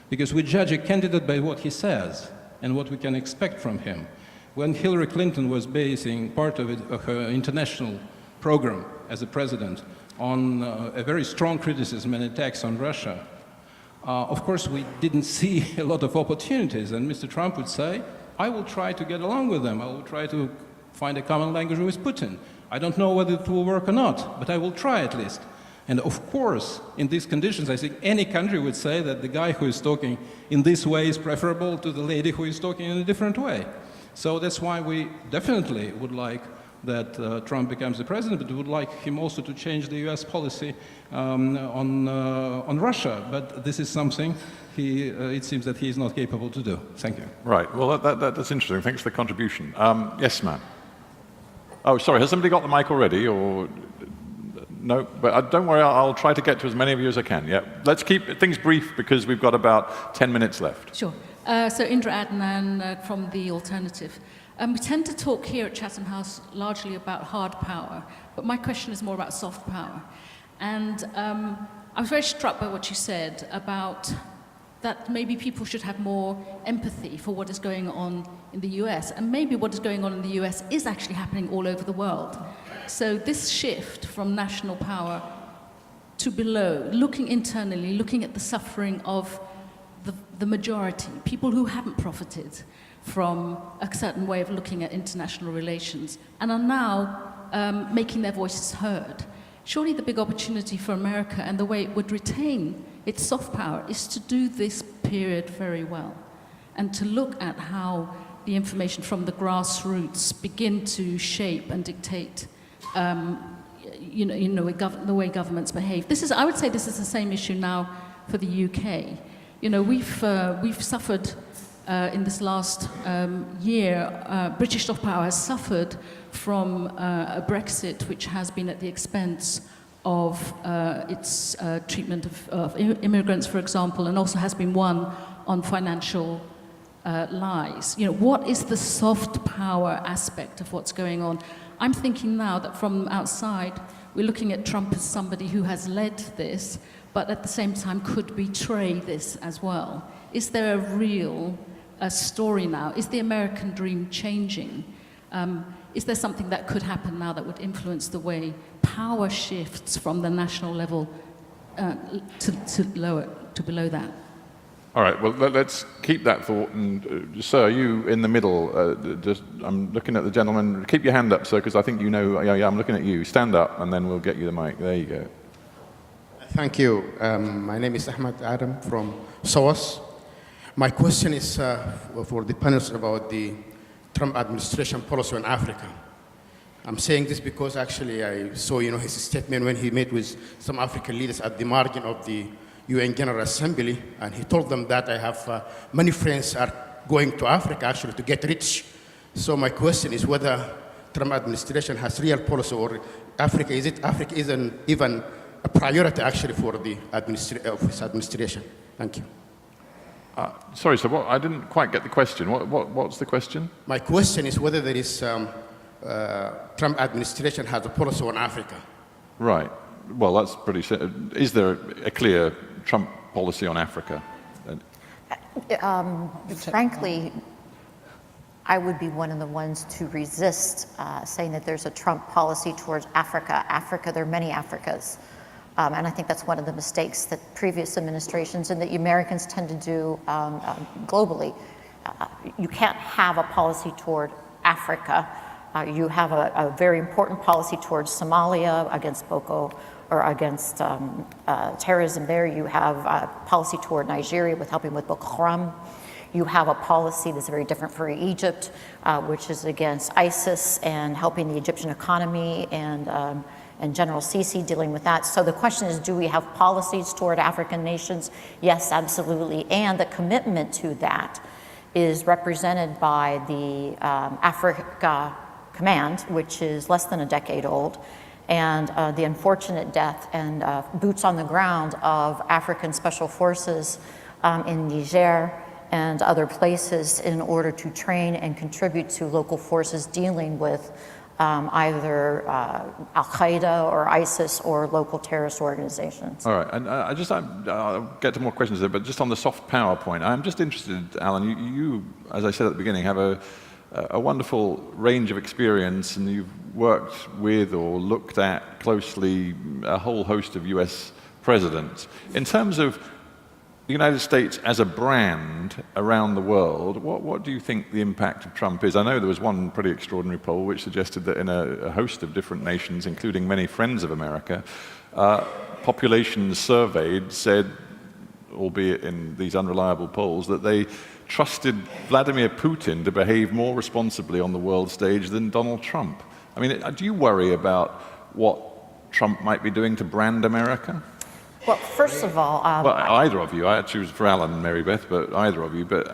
Speaker 9: because we judge a candidate by what he says and what we can expect from him. When Hillary Clinton was basing part of her international program as a president on a very strong criticism and attacks on Russia, of course we didn't see a lot of opportunities, and Mr. Trump would say, I will try to get along with them, I will try to find a common language with Putin. I don't know whether it will work or not, but I will try at least. And of course, in these conditions, I think any country would say that the guy who is talking in this way is preferable to the lady who is talking in a different way. So that's why we definitely would like that Trump becomes the president, but would like him also to change the US policy on Russia. But this is something it seems that he is not capable to do. Thank you.
Speaker 1: Right. Well, that's interesting. Thanks for the contribution. Yes, ma'am. Oh, sorry. Has somebody got the mic already? Or no? But don't worry. I'll try to get to as many of you as I can. Yeah. Let's keep things brief because we've got about 10 minutes left.
Speaker 10: Sure. So Indra Adnan from The Alternative. We tend to talk here at Chatham House largely about hard power, but my question is more about soft power. And I was very struck by what you said about that maybe people should have more empathy for what is going on in the US, and maybe what is going on in the US is actually happening all over the world. So this shift from national power to below, looking internally, looking at the suffering of the majority, people who haven't profited from a certain way of looking at international relations and are now making their voices heard. Surely the big opportunity for America and the way it would retain its soft power is to do this period very well and to look at how the information from the grassroots begin to shape and dictate the way governments behave. I would say this is the same issue now for the UK. We've suffered in this last year, British soft power has suffered from a Brexit which has been at the expense of its treatment of immigrants, for example, and also has been won on financial lies. What is the soft power aspect of what's going on? I'm thinking now that from outside, we're looking at Trump as somebody who has led this, but at the same time could betray this as well. Is there a real story now? Is the American dream changing? Is there something that could happen now that would influence the way power shifts from the national level to below that?
Speaker 1: All right, well, let's keep that thought. And sir, you in the middle, I'm looking at the gentleman. Keep your hand up, sir, because I think you know. Yeah, I'm looking at you. Stand up, and then we'll get you the mic. There you go.
Speaker 11: Thank you. My name is Ahmed Adam from SOAS. My question is for the panelists about the Trump administration policy on Africa. I'm saying this because actually I saw his statement when he met with some African leaders at the margin of the UN General Assembly, and he told them that I have many friends are going to Africa actually to get rich. So my question is whether Trump administration has real policy, or Africa isn't even a priority actually for the his administration. Thank you.
Speaker 1: Sorry, sir, I didn't quite get the question. What's the question?
Speaker 11: My question is whether there is Trump administration has a policy on Africa.
Speaker 1: Right. Well, that's pretty. Is there a clear Trump policy on Africa?
Speaker 3: Frankly, I would be one of the ones to resist saying that there's a Trump policy towards Africa. There are many Africas. And I think that's one of the mistakes that previous administrations and that Americans tend to do globally. You can't have a policy toward Africa. You have a very important policy towards Somalia against Boko, or against terrorism there. You have a policy toward Nigeria with helping with Boko Haram. You have a policy that's very different for Egypt, which is against ISIS and helping the Egyptian economy, and General Sisi dealing with that. So the question is, do we have policies toward African nations? Yes, absolutely. And the commitment to that is represented by the Africa Command, which is less than a decade old, and the unfortunate death and boots on the ground of African special forces in Niger and other places in order to train and contribute to local forces dealing with either Al-Qaeda or ISIS or local terrorist organizations.
Speaker 1: All right, and I'll get to more questions there, but just on the soft power point, I'm just interested, Alan, you as I said at the beginning, have a wonderful range of experience, and you've worked with or looked at closely a whole host of US presidents. In terms of the United States as a brand around the world, what do you think the impact of Trump is? I know there was one pretty extraordinary poll which suggested that in a host of different nations, including many friends of America, populations surveyed said, albeit in these unreliable polls, that they trusted Vladimir Putin to behave more responsibly on the world stage than Donald Trump. I mean, do you worry about what Trump might be doing to brand America?
Speaker 3: Well, first of all,
Speaker 1: Well, either of you. I choose for Alan and Mary Beth, but either of you. But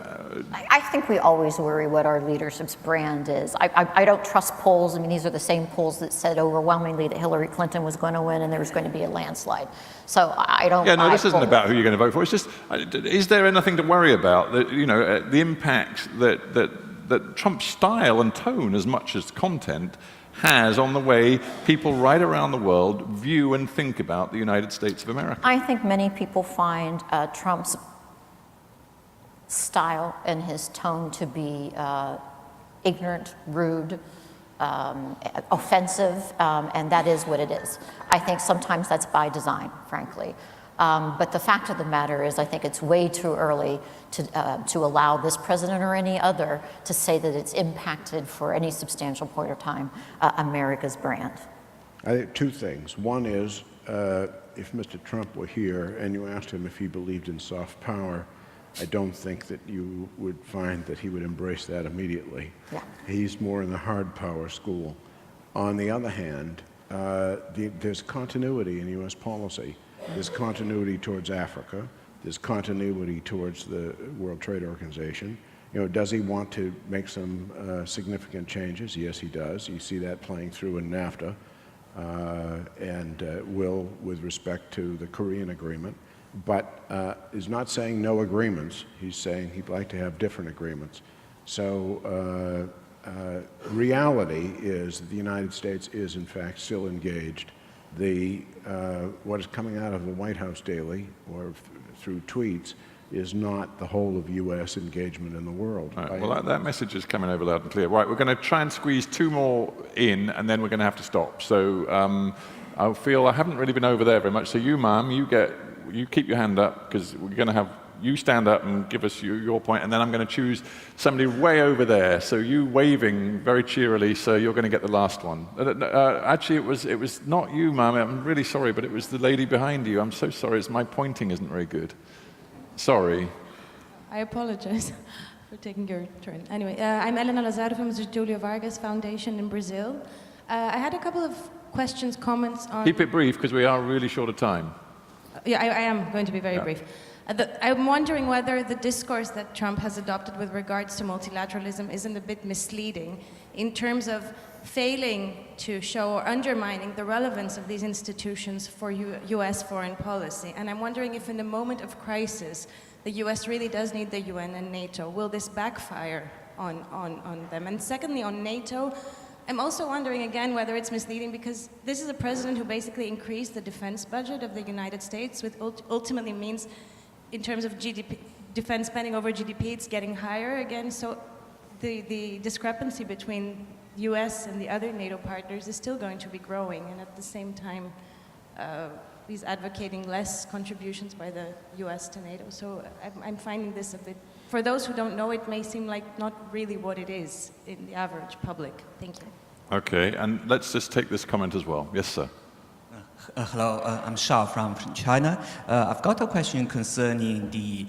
Speaker 3: I think we always worry what our leadership's brand is. I don't trust polls. I mean, these are the same polls that said overwhelmingly that Hillary Clinton was going to win and there was going to be a landslide. So I don't.
Speaker 1: Yeah, no, this isn't about who you're going to vote for. It's just, is there anything to worry about? That, you know, the impact that Trump's style and tone, as much as content, has on the way people right around the world view and think about the United States of America.
Speaker 3: I think many people find Trump's style and his tone to be ignorant, rude, offensive, and that is what it is. I think sometimes that's by design, frankly. But the fact of the matter is, I think it's way too early to allow this president or any other to say that it's impacted for any substantial point of time America's brand.
Speaker 2: I think two things. One is, if Mr. Trump were here and you asked him if he believed in soft power, I don't think that you would find that he would embrace that immediately.
Speaker 3: Yeah.
Speaker 2: He's more in the hard power school. On the other hand, there's continuity in U.S. policy. There's continuity towards Africa. There's continuity towards the World Trade Organization. You know, does he want to make some significant changes? Yes, he does. You see that playing through in NAFTA and will with respect to the Korean agreement. But is not saying no agreements. He's saying he'd like to have different agreements. So reality is that the United States is, in fact, still engaged. What is coming out of the White House daily or through tweets is not the whole of U.S. engagement in the world.
Speaker 1: Right, well, that message is coming over loud and clear. Right, we're going to try and squeeze two more in, and then we're going to have to stop. So I feel I haven't really been over there very much. So you, ma'am, you keep your hand up, because we're going to have you stand up and give us your point, and then I'm going to choose somebody way over there. So you waving very cheerily, so you're going to get the last one. Actually, it was not you, ma'am. I'm really sorry, but it was the lady behind you. I'm so sorry. My pointing isn't very good. Sorry.
Speaker 12: I apologize for taking your turn. Anyway, I'm Elena Lazaro from the Julio Vargas Foundation in Brazil. I had a couple of questions, comments on...
Speaker 1: Keep it brief, because we are really short of time.
Speaker 12: Yeah, I am going to be very brief. I'm wondering whether the discourse that Trump has adopted with regards to multilateralism isn't a bit misleading in terms of failing to show or undermining the relevance of these institutions for U.S. foreign policy. And I'm wondering if in the moment of crisis, the U.S. really does need the UN and NATO. Will this backfire on them? And secondly, on NATO, I'm also wondering again whether it's misleading, because this is a president who basically increased the defense budget of the United States, which ultimately means in terms of GDP, defense spending over GDP, it's getting higher again. So the discrepancy between US and the other NATO partners is still going to be growing. And at the same time, he's advocating less contributions by the US to NATO. So I'm finding this a bit, for those who don't know, it may seem like not really what it is in the average public. Thank you.
Speaker 1: Okay, and let's just take this comment as well. Yes, sir.
Speaker 13: Hello, I'm Shao from China. I've got a question concerning the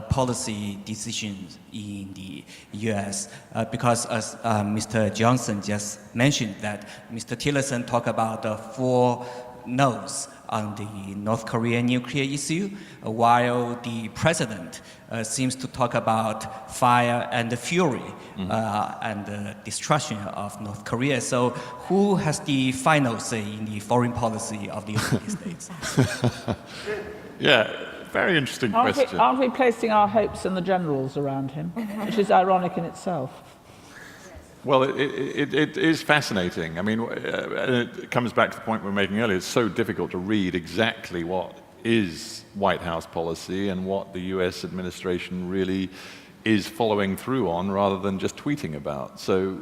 Speaker 13: policy decisions in the U.S. Because as Mr. Johnson just mentioned, that Mr. Tillerson talked about the 4 no's on the North Korean nuclear issue, while the president seems to talk about fire and fury and the destruction of North Korea. So who has the final say in the foreign policy of the United States?
Speaker 1: Yeah, very interesting question.
Speaker 4: Aren't we placing our hopes in the generals around him, which is ironic in itself?
Speaker 1: Well, it is fascinating. I mean, it comes back to the point we were making earlier. It's so difficult to read exactly what is White House policy and what the U.S. administration really is following through on, rather than just tweeting about. So,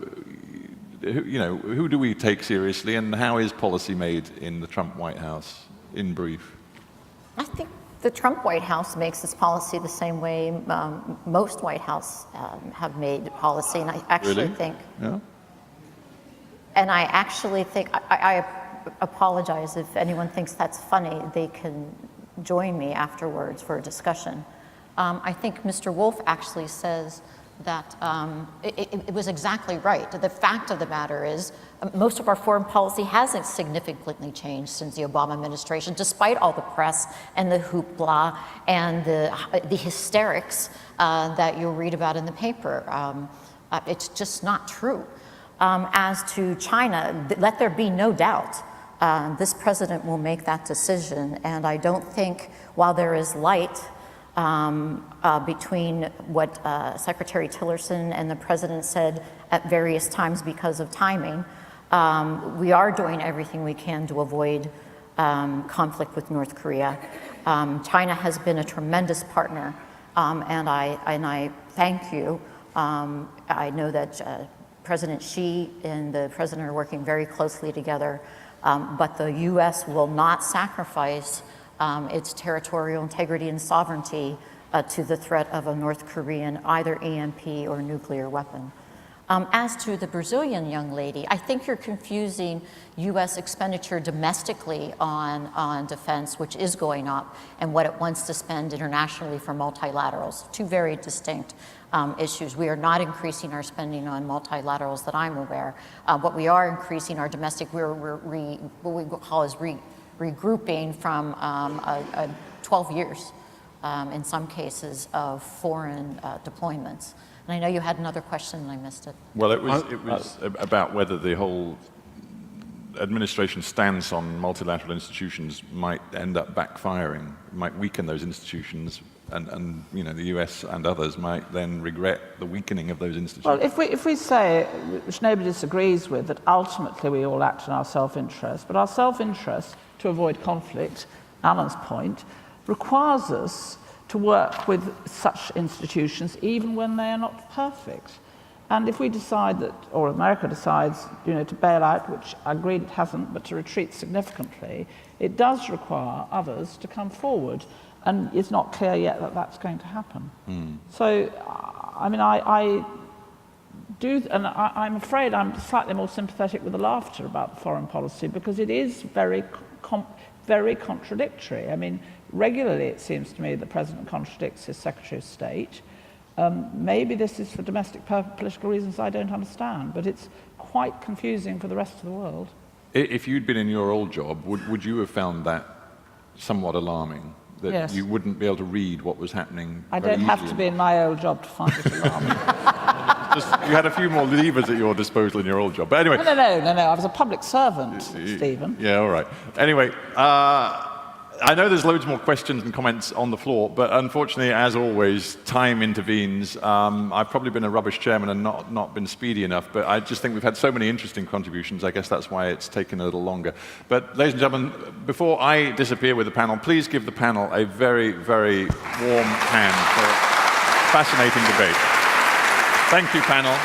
Speaker 1: you know, who do we take seriously, and how is policy made in the Trump White House, in brief?
Speaker 3: I think the Trump White House makes this policy the same way most White House have made policy, and I actually think...
Speaker 1: Yeah.
Speaker 3: And I actually think, I apologize if anyone thinks that's funny, they can join me afterwards for a discussion. I think Mr. Wolf actually says that it was exactly right. The fact of the matter is, most of our foreign policy hasn't significantly changed since the Obama administration, despite all the press and the hoopla and the hysterics that you'll read about in the paper. It's just not true. As to China, let there be no doubt, this president will make that decision, and I don't think, while there is light between what Secretary Tillerson and the president said at various times because of timing, we are doing everything we can to avoid conflict with North Korea. China has been a tremendous partner, and I thank you. I know that President Xi and the president are working very closely together, but the U.S. will not sacrifice its territorial integrity and sovereignty to the threat of a North Korean either EMP or nuclear weapon. As to the Brazilian young lady, I think you're confusing U.S. expenditure domestically on defense, which is going up, and what it wants to spend internationally for multilaterals. Two very distinct issues. We are not increasing our spending on multilaterals that I'm aware. What we are increasing our domestic, what we call is regrouping from 12 years, in some cases, of foreign deployments. And I know you had another question and I missed it.
Speaker 1: Well, it was about whether the whole administration stance on multilateral institutions might end up backfiring, might weaken those institutions, and you know, the US and others might then regret the weakening of those institutions.
Speaker 4: Well, if we say, which nobody disagrees with, that ultimately we all act in our self-interest, but our self-interest to avoid conflict, Alan's point, requires us to work with such institutions even when they are not perfect. And if we decide that, or America decides, you know, to bail out, which I agree it hasn't, but to retreat significantly, it does require others to come forward. And it's not clear yet that that's going to happen. So, I mean, I do, and I'm afraid I'm slightly more sympathetic with the laughter about foreign policy, because it is very contradictory. I mean, regularly it seems to me the President contradicts his Secretary of State. Maybe this is for domestic political reasons I don't understand, but it's quite confusing for the rest of the world.
Speaker 1: If you'd been in your old job, would you have found that somewhat alarming? That
Speaker 4: yes.
Speaker 1: You wouldn't be able to read what was happening?
Speaker 4: I don't have to be in my old job to find it alarming.
Speaker 1: You had a few more levers at your disposal in your old job. But anyway.
Speaker 4: No, I was a public servant, Stephen.
Speaker 1: Yeah, all right. Anyway, I know there's loads more questions and comments on the floor, but unfortunately, as always, time intervenes. I've probably been a rubbish chairman and not been speedy enough, but I just think we've had so many interesting contributions. I guess that's why it's taken a little longer. But ladies and gentlemen, before I disappear with the panel, please give the panel a very, very warm hand for a fascinating debate. Thank you, panel.